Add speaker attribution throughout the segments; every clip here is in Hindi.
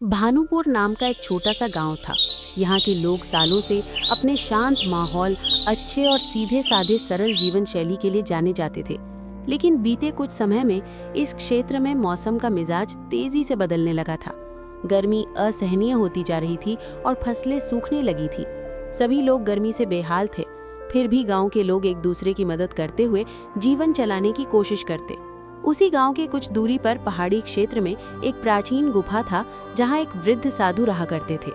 Speaker 1: भानुपुर नाम का एक छोटा सा गांव था। यहाँ के लोग सालों से अपने शांत माहौल, अच्छे और सीधे साधे सरल जीवन शैली के लिए जाने जाते थे। लेकिन बीते कुछ समय में इस क्षेत्र में मौसम का मिजाज तेजी से बदलने लगा था। गर्मी असहनीय होती जा रही थी और फसलें सूखने लगी थी। सभी लोग गर्मी से बेहाल थे। फिर भी गांव के लोग एक दूसरे की मदद करते हुए जीवन चलाने की कोशिश करते। उसी गांव के कुछ दूरी पर पहाड़ी क्षेत्र में एक प्राचीन गुफा था, जहां एक वृद्ध साधु रहा करते थे।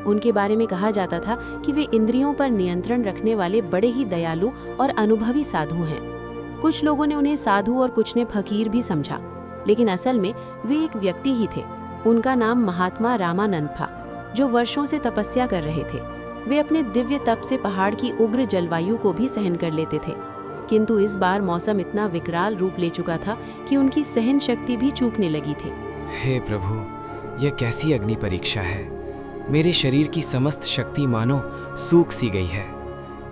Speaker 1: उनके बारे में कहा जाता था कि वे इंद्रियों पर नियंत्रण रखने वाले बड़े ही दयालु और अनुभवी साधु हैं। कुछ लोगों ने उन्हें साधु और कुछ ने फकीर भी समझा, लेकिन असल में वे एक व्यक्ति ही थे। उनका नाम महात्मा रामानंद था, जो वर्षों से तपस्या कर रहे थे। वे अपने दिव्य तप से पहाड़ की उग्र जलवायु को भी सहन कर लेते थे। किंतु इस बार मौसम इतना विकराल रूप ले चुका था कि उनकी सहन शक्ति भी चूकने लगी थी।
Speaker 2: हे प्रभु, यह कैसी अग्नि परीक्षा है। मेरे शरीर की समस्त शक्ति मानो सूख सी गई है।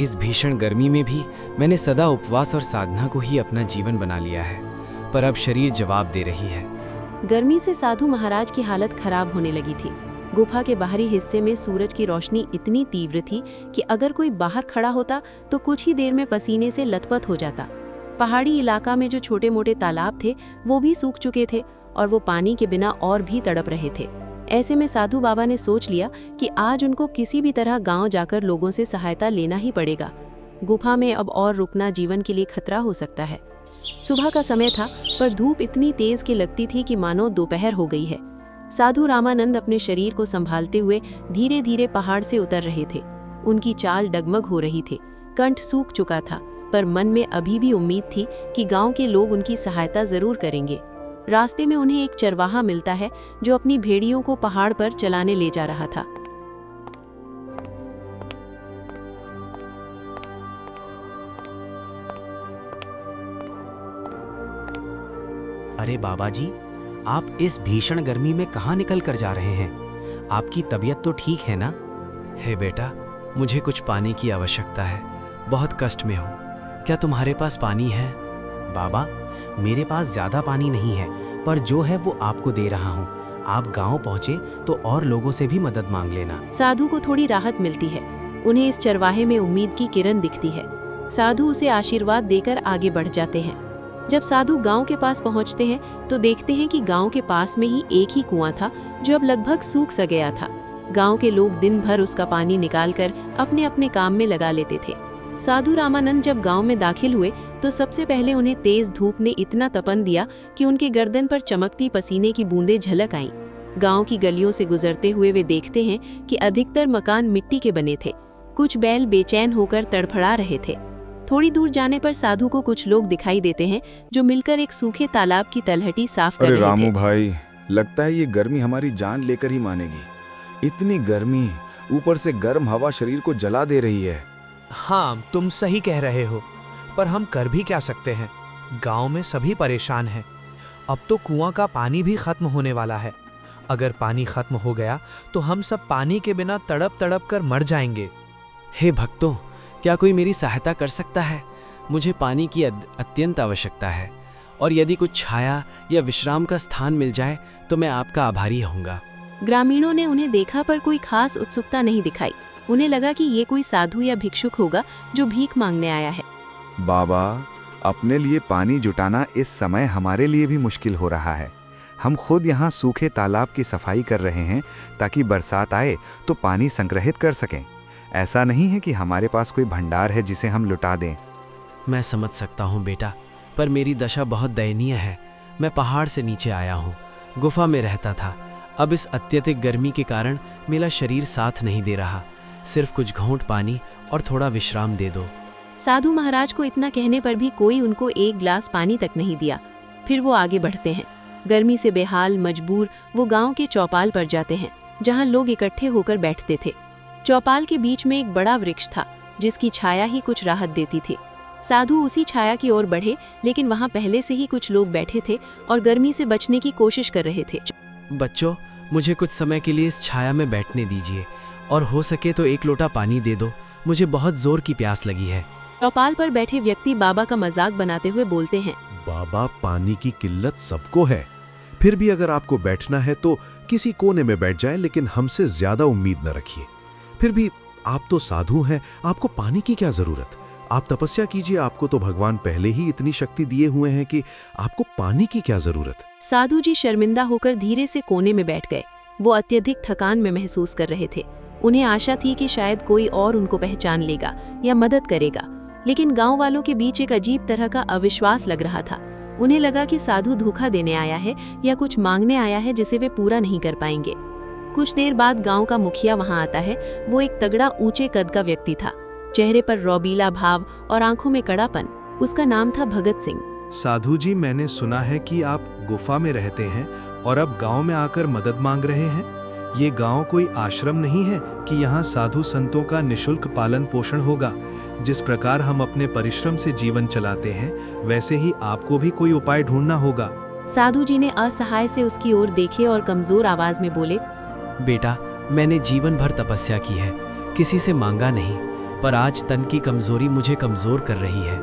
Speaker 2: इस भीषण गर्मी में भी मैंने सदा उपवास और साधना को ही अपना जीवन बना लिया है, पर अब शरीर जवाब दे रही है।
Speaker 1: गर्मी से साधु महाराज की हालत खराब होने लगी थी। गुफा के बाहरी हिस्से में सूरज की रोशनी इतनी तीव्र थी कि अगर कोई बाहर खड़ा होता तो कुछ ही देर में पसीने से लथपथ हो जाता। पहाड़ी इलाका में जो छोटे मोटे तालाब थे वो भी सूख चुके थे और वो पानी के बिना और भी तड़प रहे थे। ऐसे में साधु बाबा ने सोच लिया कि आज उनको किसी भी तरह गांव जाकर लोगों से सहायता लेना ही पड़ेगा। गुफा में अब और रुकना जीवन के लिए खतरा हो सकता है। सुबह का समय था, पर धूप इतनी तेज की लगती थी कि मानो दोपहर हो गई है। साधु रामानंद अपने शरीर को संभालते हुए धीरे धीरे पहाड़ से उतर रहे थे। उनकी चाल डगमग हो रही थी, कंठ सूख चुका था, पर मन में अभी भी उम्मीद थी कि गांव के लोग उनकी सहायता जरूर करेंगे। रास्ते में उन्हें एक चरवाहा मिलता है, जो अपनी भेड़ियों को पहाड़ पर चलाने ले जा रहा था।
Speaker 3: अरे बाबा जी, आप इस भीषण गर्मी में कहाँ निकल कर जा रहे हैं? आपकी तबीयत तो ठीक है ना?
Speaker 2: हे बेटा, मुझे कुछ पानी की आवश्यकता है। बहुत कष्ट में हूँ। क्या तुम्हारे पास पानी है?
Speaker 3: बाबा, मेरे पास ज्यादा पानी नहीं है, पर जो है वो आपको दे रहा हूँ। आप गांव पहुँचे तो और लोगों से भी मदद मांग लेना।
Speaker 1: साधु को थोड़ी राहत मिलती है। उन्हें इस चरवाहे में उम्मीद की किरण दिखती है। साधु उसे आशीर्वाद देकर आगे बढ़ जाते हैं। जब साधु गांव के पास पहुंचते हैं तो देखते हैं कि गांव के पास में ही एक ही कुआं था, जो अब लगभग सूख सा गया था। गांव के लोग दिन भर उसका पानी निकालकर अपने अपने काम में लगा लेते थे। साधु रामानंद जब गांव में दाखिल हुए तो सबसे पहले उन्हें तेज धूप ने इतना तपन दिया कि उनके गर्दन पर चमकती पसीने की बूंदें झलक आईं। गांव की गलियों से गुजरते हुए वे देखते हैं कि अधिकतर मकान मिट्टी के बने थे। कुछ बैल बेचैन होकर तड़फड़ा रहे थे। थोड़ी दूर जाने पर साधु को कुछ लोग दिखाई देते हैं, जो मिलकर एक सूखे तालाब की तलहटी साफ कर रहे थे।
Speaker 4: रामू भाई, लगता है ये गर्मी हमारी जान लेकर ही मानेगी। इतनी गर्मी, ऊपर से गर्म हवा शरीर को जला दे रही है।
Speaker 5: हाँ, तुम सही कह रहे हो, पर हम कर भी क्या सकते हैं? गांव में सभी परेशान हैं। अब तो कुआं का पानी भी खत्म होने वाला है। अगर पानी खत्म हो गया तो हम सब पानी के बिना तड़प तड़प कर मर जाएंगे।
Speaker 2: हे भक्तों, क्या कोई मेरी सहायता कर सकता है? मुझे पानी की अत्यंत आवश्यकता है, और यदि कुछ छाया या विश्राम का स्थान मिल जाए तो मैं आपका आभारी होऊंगा।
Speaker 1: ग्रामीणों ने उन्हें देखा, पर कोई खास उत्सुकता नहीं दिखाई। उन्हें लगा कि ये कोई साधु या भिक्षुक होगा जो भीख मांगने आया है।
Speaker 4: बाबा, अपने लिए पानी जुटाना इस समय हमारे लिए भी मुश्किल हो रहा है। हम खुद यहाँ सूखे तालाब की सफाई कर रहे हैं ताकि बरसात आए तो पानी संग्रहित कर सकें। ऐसा नहीं है कि हमारे पास कोई भंडार है जिसे हम लुटा दें।
Speaker 2: मैं समझ सकता हूँ बेटा, पर मेरी दशा बहुत दयनीय है। मैं पहाड़ से नीचे आया हूँ, गुफा में रहता था। अब इस अत्यधिक गर्मी के कारण मेरा शरीर साथ नहीं दे रहा। सिर्फ कुछ घूंट पानी और थोड़ा विश्राम दे दो।
Speaker 1: साधु महाराज को इतना कहने पर भी कोई उनको एक गिलास पानी तक नहीं दिया। फिर वो आगे बढ़ते हैं। गर्मी से बेहाल मजबूर वो गांव के चौपाल पर जाते हैं, जहां लोग इकट्ठे होकर बैठते थे। चौपाल के बीच में एक बड़ा वृक्ष था, जिसकी छाया ही कुछ राहत देती थी। साधु उसी छाया की ओर बढ़े, लेकिन वहां पहले से ही कुछ लोग बैठे थे और गर्मी से बचने की कोशिश कर रहे थे।
Speaker 2: बच्चों, मुझे कुछ समय के लिए इस छाया में बैठने दीजिए, और हो सके तो एक लोटा पानी दे दो। मुझे बहुत जोर की प्यास लगी है।
Speaker 1: चौपाल पर बैठे व्यक्ति बाबा का मजाक बनाते हुए बोलते हैं,
Speaker 6: बाबा, पानी की किल्लत सबको है, फिर भी अगर आपको बैठना है तो किसी कोने में बैठ जाएं, लेकिन हमसे ज्यादा उम्मीद न रखिए। फिर भी आप तो साधु हैं, आपको पानी की क्या जरूरत? आप तपस्या कीजिए, आपको तो भगवान पहले ही इतनी शक्ति दिए हुए हैं कि आपको पानी की क्या जरूरत।
Speaker 1: साधु जी शर्मिंदा होकर धीरे से कोने में बैठ गए। वो अत्यधिक थकान में महसूस कर रहे थे। उन्हें आशा थी कि शायद कोई और उनको पहचान लेगा या मदद करेगा, लेकिन गांव वालों के बीच एक अजीब तरह का अविश्वास लग रहा था। उन्हें लगा कि साधु धोखा देने आया है या कुछ मांगने आया है जिसे वे पूरा नहीं कर पाएंगे। कुछ देर बाद गांव का मुखिया वहां आता है। वो एक तगड़ा ऊंचे कद का व्यक्ति था, चेहरे पर रौबीला भाव और आंखों में कड़ापन। उसका नाम था भगत सिंह।
Speaker 5: साधु जी, मैंने सुना है कि आप गुफा में रहते हैं और अब गांव में आकर मदद मांग रहे हैं। ये गांव कोई आश्रम नहीं है कि यहाँ साधु संतों का निशुल्क पालन पोषण होगा। जिस प्रकार हम अपने परिश्रम से जीवन चलाते हैं, वैसे ही आपको भी कोई उपाय ढूंढना होगा।
Speaker 1: साधु जी ने असहाय से उसकी ओर देखे और कमजोर आवाज में बोले,
Speaker 2: बेटा, मैंने जीवन भर तपस्या की है, किसी से मांगा नहीं, पर आज तन की कमजोरी मुझे कमजोर कर रही है।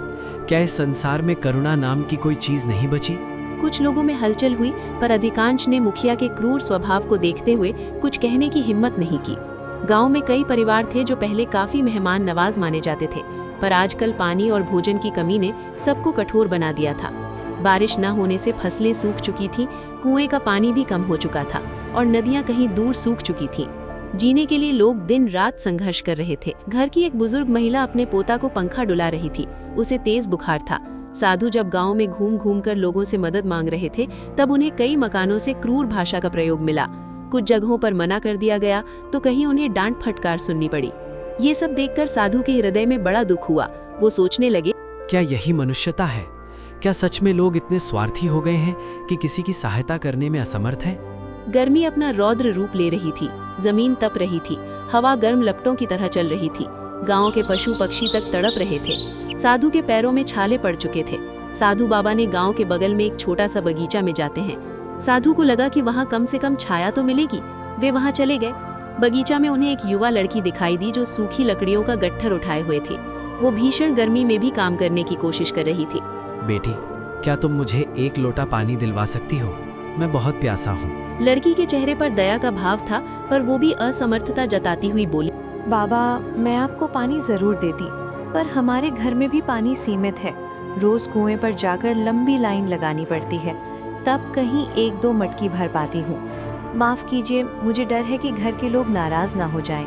Speaker 2: क्या इस संसार में करुणा नाम की कोई चीज नहीं बची?
Speaker 1: कुछ लोगों में हलचल हुई, पर अधिकांश ने मुखिया के क्रूर स्वभाव को देखते हुए कुछ कहने की हिम्मत नहीं की। गांव में कई परिवार थे जो पहले काफी मेहमान नवाज माने जाते थे, पर आजकल पानी और भोजन की कमी ने सबको कठोर बना दिया था। बारिश न होने से फसलें सूख चुकी थीं, कुएं का पानी भी कम हो चुका था और नदियां कहीं दूर सूख चुकी थीं। जीने के लिए लोग दिन रात संघर्ष कर रहे थे। घर की एक बुजुर्ग महिला अपने पोता को पंखा डुला रही थी। उसे तेज बुखार था। साधु जब गांव में घूम घूम कर लोगों से मदद मांग रहे थे, तब उन्हें कई मकानों से क्रूर भाषा का प्रयोग मिला। कुछ जगहों पर मना कर दिया गया तो कहीं उन्हें डांट फटकार सुननी पड़ी। ये सब देखकर साधु के हृदय में बड़ा दुख हुआ। वो सोचने लगे,
Speaker 2: क्या यही मनुष्यता है? क्या सच में लोग इतने स्वार्थी हो गए हैं कि किसी की सहायता करने में असमर्थ हैं?
Speaker 1: गर्मी अपना रौद्र रूप ले रही थी। जमीन तप रही थी। हवा गर्म लपटों की तरह चल रही थी। गांव के पशु पक्षी तक तड़प रहे थे। साधु के पैरों में छाले पड़ चुके थे। साधु बाबा ने गांव के बगल में एक छोटा सा बगीचा में जाते हैं। साधु को लगा कि वहां कम से कम छाया तो मिलेगी। वे वहां चले गए। बगीचा में उन्हें एक युवा लड़की दिखाई दी जो सूखी लकड़ियों का गट्ठर उठाए हुए थी। वो भीषण गर्मी में भी काम करने की कोशिश कर रही थी।
Speaker 2: बेटी, क्या तुम मुझे एक लोटा पानी दिलवा सकती हो? मैं बहुत प्यासा हूँ।
Speaker 1: लड़की के चेहरे पर दया का भाव था, पर वो भी असमर्थता जताती हुई बोली,
Speaker 7: बाबा, मैं आपको पानी जरूर देती, पर हमारे घर में भी पानी सीमित है। रोज कुएं पर जाकर लंबी लाइन लगानी पड़ती है, तब कहीं 1-2 मटकी भर पाती हूँ। माफ कीजिए, मुझे डर है कि घर के लोग नाराज ना हो जाएं।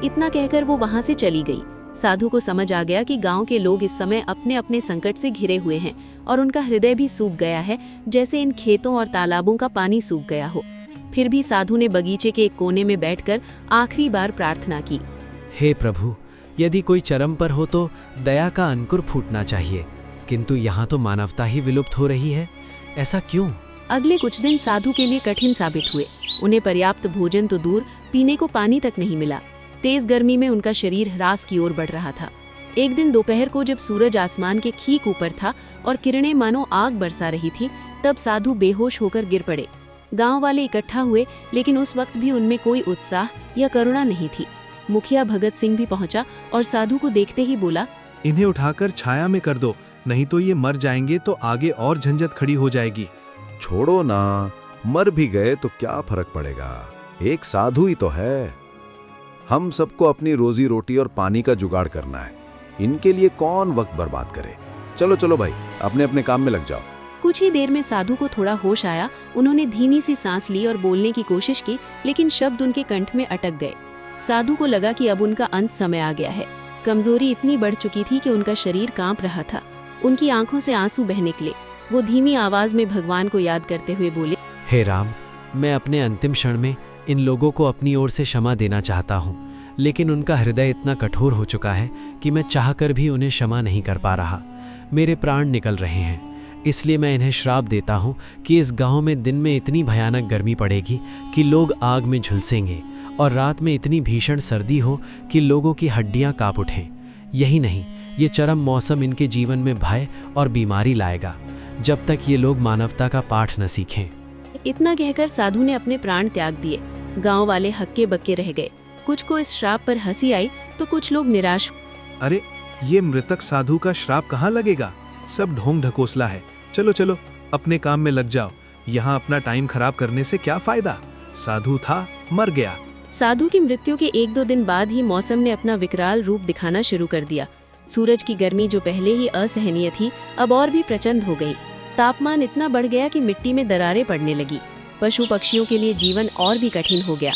Speaker 1: इतना कहकर वो वहां से चली गई। साधु को समझ आ गया कि गांव के लोग इस समय अपने अपने संकट से घिरे हुए हैं और उनका हृदय भी सूख गया है, जैसे इन खेतों और तालाबों का पानी सूख गया हो। फिर भी साधु ने बगीचे के एक कोने में बैठकर आखिरी बार प्रार्थना की,
Speaker 2: हे प्रभु, यदि कोई चरम पर हो तो दया का अंकुर फूटना चाहिए, किंतु यहाँ तो मानवता ही विलुप्त हो रही है। ऐसा क्यों?
Speaker 1: अगले कुछ दिन साधु के लिए कठिन साबित हुए। उन्हें पर्याप्त भोजन तो दूर, पीने को पानी तक नहीं मिला। तेज गर्मी में उनका शरीर ह्रास की ओर बढ़ रहा था। एक दिन दोपहर को जब सूरज आसमान के ठीक ऊपर था और किरणें मानो आग बरसा रही थी, तब साधु बेहोश होकर गिर पड़े। गांव वाले इकट्ठा हुए, लेकिन उस वक्त भी उनमें कोई उत्साह या करुणा नहीं थी। मुखिया भगत सिंह भी पहुंचा और साधु को देखते ही बोला,
Speaker 5: इन्हें उठाकर छाया में कर दो, नहीं तो ये मर जाएंगे तो आगे और झंझट खड़ी हो जाएगी।
Speaker 6: छोड़ो ना, मर भी गए तो क्या फर्क पड़ेगा, एक साधु ही तो है। हम सबको अपनी रोजी रोटी और पानी का जुगाड़ करना है, इनके लिए कौन वक्त बर्बाद करे। चलो चलो भाई, अपने अपने काम में लग जाओ।
Speaker 1: कुछ ही देर में साधु को थोड़ा होश आया। उन्होंने धीमी सी सांस ली और बोलने की कोशिश की, लेकिन शब्द उनके कंठ में अटक गए। साधु को लगा कि अब उनका अंत समय आ गया है। कमजोरी इतनी बढ़ चुकी थी कि उनका शरीर कांप रहा था। उनकी आंखों से आंसू बह निकले। वो धीमी आवाज में भगवान को याद करते हुए बोले,
Speaker 2: हे राम, मैं अपने अंतिम क्षण में इन लोगों को अपनी ओर से क्षमा देना चाहता हूँ, लेकिन उनका हृदय इतना कठोर हो चुका है कि मैं चाहकर भी उन्हें क्षमा नहीं कर पा रहा। मेरे प्राण निकल रहे हैं, इसलिए मैं इन्हें श्राप देता हूँ कि इस गांव में दिन में इतनी भयानक गर्मी पड़ेगी कि लोग आग में झुलसेंगे और रात में इतनी भीषण सर्दी हो कि लोगों की हड्डियां कांप उठें। यही नहीं, ये चरम मौसम इनके जीवन में भय और बीमारी लाएगा, जब तक ये लोग मानवता का पाठ न सीखें।
Speaker 1: इतना कहकर साधु ने अपने प्राण त्याग दिए। गांव वाले हक्के बक्के रह गए। कुछ को इस श्राप पर हंसी आई तो कुछ लोग निराश।
Speaker 5: अरे, ये मृतक साधु का श्राप कहाँ लगेगा? सब ढोंग ढकोसला है। चलो चलो, अपने काम में लग जाओ। यहाँ अपना टाइम खराब करने से क्या फायदा? साधु था, मर गया।
Speaker 1: साधु की मृत्यु के 1-2 दिन बाद ही मौसम ने अपना विकराल रूप दिखाना शुरू कर दिया। सूरज की गर्मी जो पहले ही असहनीय थी, अब और भी प्रचंड हो गई। तापमान इतना बढ़ गया कि मिट्टी में दरारें पड़ने लगी। पशु पक्षियों के लिए जीवन और भी कठिन हो गया।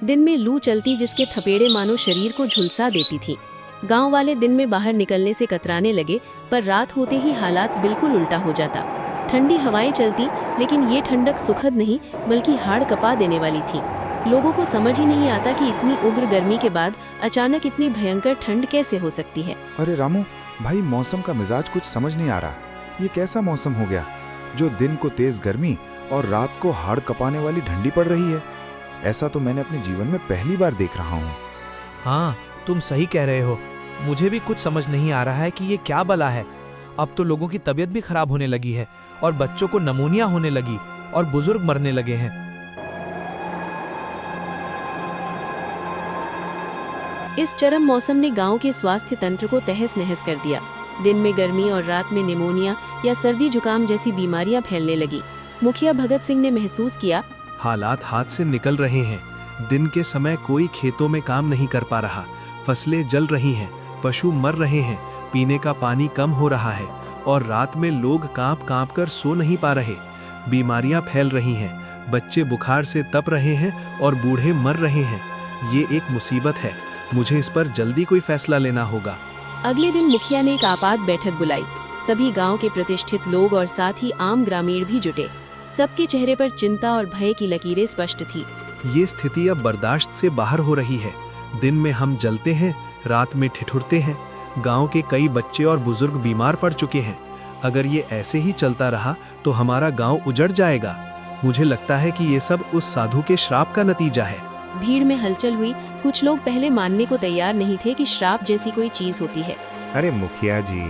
Speaker 1: दिन में लू चलती जिसके थपेड़े मानो शरीर को झुलसा देती थी। गांव वाले दिन में बाहर निकलने से कतराने लगे, पर रात होते ही हालात बिल्कुल उल्टा हो जाता। ठंडी हवाएं चलती, लेकिन ये ठंडक सुखद नहीं बल्कि हाड़ कपा देने वाली थी। लोगों को समझ ही नहीं आता कि इतनी उग्र गर्मी के बाद अचानक इतनी भयंकर ठंड कैसे हो सकती है।
Speaker 4: अरे रामू भाई, मौसम का मिजाज कुछ समझ नहीं आ रहा। ये कैसा मौसम हो गया जो दिन को तेज गर्मी और रात को हाड़ कपाने वाली ठंडी पड़ रही है? ऐसा तो मैंने अपने जीवन में पहली बार देख रहा हूँ।
Speaker 5: हाँ, तुम सही कह रहे हो। मुझे भी कुछ समझ नहीं आ रहा है कि ये क्या बला है। अब तो लोगों की तबीयत भी खराब होने लगी है और बच्चों को नमूनिया होने लगी और बुजुर्ग मरने लगे हैं।
Speaker 1: इस चरम मौसम ने गांव के स्वास्थ्य तंत्र को तहस नहस कर दिया। दिन में गर्मी और रात में निमोनिया या सर्दी जुकाम जैसी बीमारियां फैलने लगी। मुखिया भगत सिंह ने महसूस किया,
Speaker 5: हालात हाथ से निकल रहे हैं। दिन के समय कोई खेतों में काम नहीं कर पा रहा, फसलें जल रही हैं, पशु मर रहे हैं, पीने का पानी कम हो रहा है और रात में लोग कांप कांप कर सो नहीं पा रहे। बीमारियां फैल रही हैं, बच्चे बुखार से तप रहे हैं और बूढ़े मर रहे हैं। ये एक मुसीबत है। मुझे इस पर जल्दी कोई फैसला लेना होगा।
Speaker 1: अगले दिन मुखिया ने एक आपात बैठक बुलाई। सभी गांव के प्रतिष्ठित लोग और साथ ही आम ग्रामीण भी जुटे। सबके चेहरे पर चिंता और भय की लकीरें स्पष्ट थी।
Speaker 5: ये स्थिति अब बर्दाश्त से बाहर हो रही है। दिन में हम जलते हैं, रात में ठिठुरते हैं। गांव के कई बच्चे और बुजुर्ग बीमार पड़ चुके हैं। अगर ये ऐसे ही चलता रहा तो हमारा गांव उजड़ जाएगा। मुझे लगता है कि ये सब उस साधु के श्राप का नतीजा है।
Speaker 1: भीड़ में हलचल हुई। कुछ लोग पहले मानने को तैयार नहीं थे कि श्राप जैसी कोई चीज होती है।
Speaker 4: अरे मुखिया जी,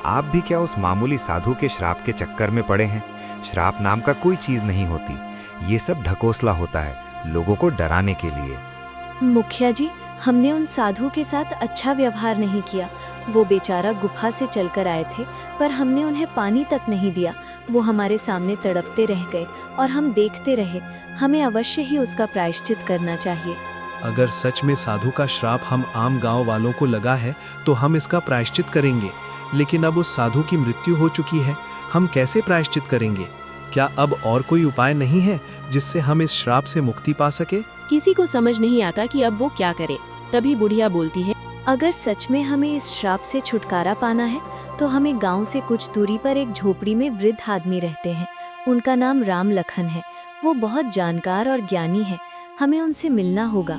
Speaker 4: आप भी क्या उस मामूली साधु के श्राप के चक्कर में पड़े हैं? श्राप नाम का कोई चीज नहीं होती। ये सब ढकोसला होता है लोगों को डराने के लिए।
Speaker 7: मुखिया जी, हमने उन साधु के साथ अच्छा व्यवहार नहीं किया। वो बेचारा गुफा से चलकर आए थे, पर हमने उन्हें पानी तक नहीं दिया। वो हमारे सामने तड़पते रह गए और हम देखते रहे। हमें अवश्य ही उसका प्रायश्चित करना चाहिए।
Speaker 5: अगर सच में साधु का श्राप हम आम गांव वालों को लगा है तो हम इसका प्रायश्चित करेंगे। लेकिन अब उस साधु की मृत्यु हो चुकी है, हम कैसे प्रायश्चित करेंगे? क्या अब और कोई उपाय नहीं है जिससे हम इस श्राप से मुक्ति पा सके?
Speaker 1: किसी को समझ नहीं आता कि अब वो क्या करे। तभी बुढ़िया बोलती है,
Speaker 7: अगर सच में हमें इस श्राप से छुटकारा पाना है तो हमें गांव से कुछ दूरी पर एक झोपड़ी में वृद्ध आदमी रहते हैं। उनका नाम राम लखन है। वो बहुत जानकार और ज्ञानी है। हमें उनसे मिलना होगा।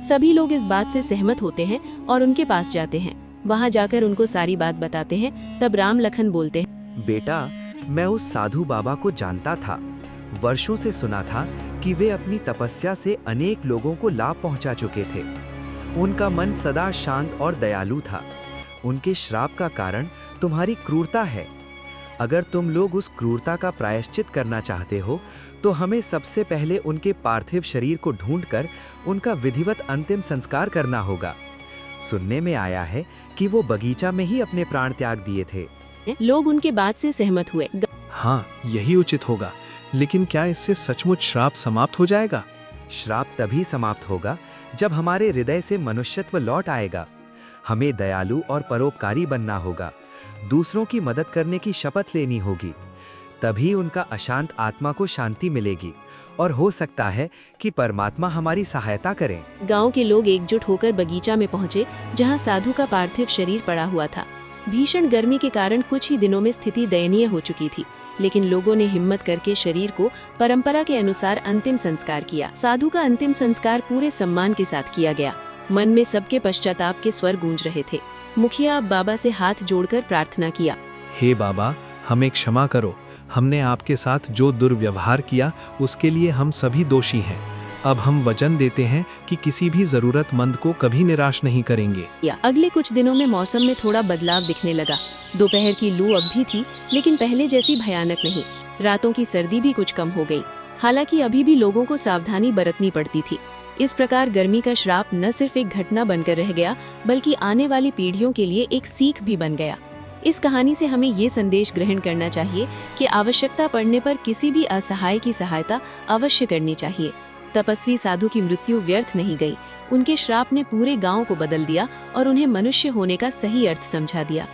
Speaker 1: सभी लोग इस बात से सहमत होते हैं और उनके पास जाते हैं। वहां जाकर उनको सारी बात बताते हैं। तब राम लखन बोलते हैं,
Speaker 2: बेटा, मैं उस साधु बाबा को जानता था। वर्षों से सुना था कि वे अपनी तपस्या से अनेक लोगों को लाभ पहुंचा चुके थे। उनका मन सदा शांत और दयालु था। उनके श्राप का कारण तुम्हारी क्रूरता है। अगर तुम लोग उस क्रूरता का प्रायश्चित करना चाहते हो तो हमें सबसे पहले उनके पार्थिव शरीर को ढूंढकर उनका विधिवत अंतिम संस्कार करना होगा। सुनने में आया है कि वो बगीचा में ही अपने प्राण त्याग दिए थे।
Speaker 1: लोग उनके बात से सहमत हुए।
Speaker 5: हाँ, यही उचित होगा। लेकिन क्या इससे सचमुच श्राप समाप्त हो जाएगा?
Speaker 2: श्राप तभी समाप्त होगा जब हमारे हृदय से मनुष्यत्व लौट आएगा। हमें दयालु और परोपकारी बनना होगा। दूसरों की मदद करने की शपथ लेनी होगी। तभी उनका अशांत आत्मा को शांति मिलेगी और हो सकता है कि परमात्मा हमारी सहायता करें।
Speaker 1: गांव के लोग एकजुट होकर बगीचा में पहुंचे, जहां साधु का पार्थिव शरीर पड़ा हुआ था। भीषण गर्मी के कारण कुछ ही दिनों में स्थिति दयनीय हो चुकी थी, लेकिन लोगों ने हिम्मत करके शरीर को परंपरा के अनुसार अंतिम संस्कार किया। साधु का अंतिम संस्कार पूरे सम्मान के साथ किया गया। मन में सबके पश्चाताप के स्वर गूंज रहे थे। मुखिया अब बाबा से हाथ जोड़कर प्रार्थना किया,
Speaker 5: हे बाबा, हमें क्षमा करो। हमने आपके साथ जो दुर्व्यवहार किया उसके लिए हम सभी दोषी हैं। अब हम वचन देते हैं कि किसी भी जरूरतमंद को कभी निराश नहीं करेंगे।
Speaker 1: अगले कुछ दिनों में मौसम में थोड़ा बदलाव दिखने लगा। दोपहर की लू अब भी थी, लेकिन पहले जैसी भयानक नहीं। रातों की सर्दी भी कुछ कम हो गई। हालांकि अभी भी लोगों को सावधानी बरतनी पड़ती थी। इस प्रकार गर्मी का श्राप न सिर्फ एक घटना बनकर रह गया, बल्कि आने वाली पीढ़ियों के लिए एक सीख भी बन गया। इस कहानी से हमें ये संदेश ग्रहण करना चाहिए कि आवश्यकता पड़ने पर किसी भी असहाय की सहायता अवश्य करनी चाहिए। तपस्वी साधु की मृत्यु व्यर्थ नहीं गई। उनके श्राप ने पूरे गांव को बदल दिया और उन्हें मनुष्य होने का सही अर्थ समझा दिया।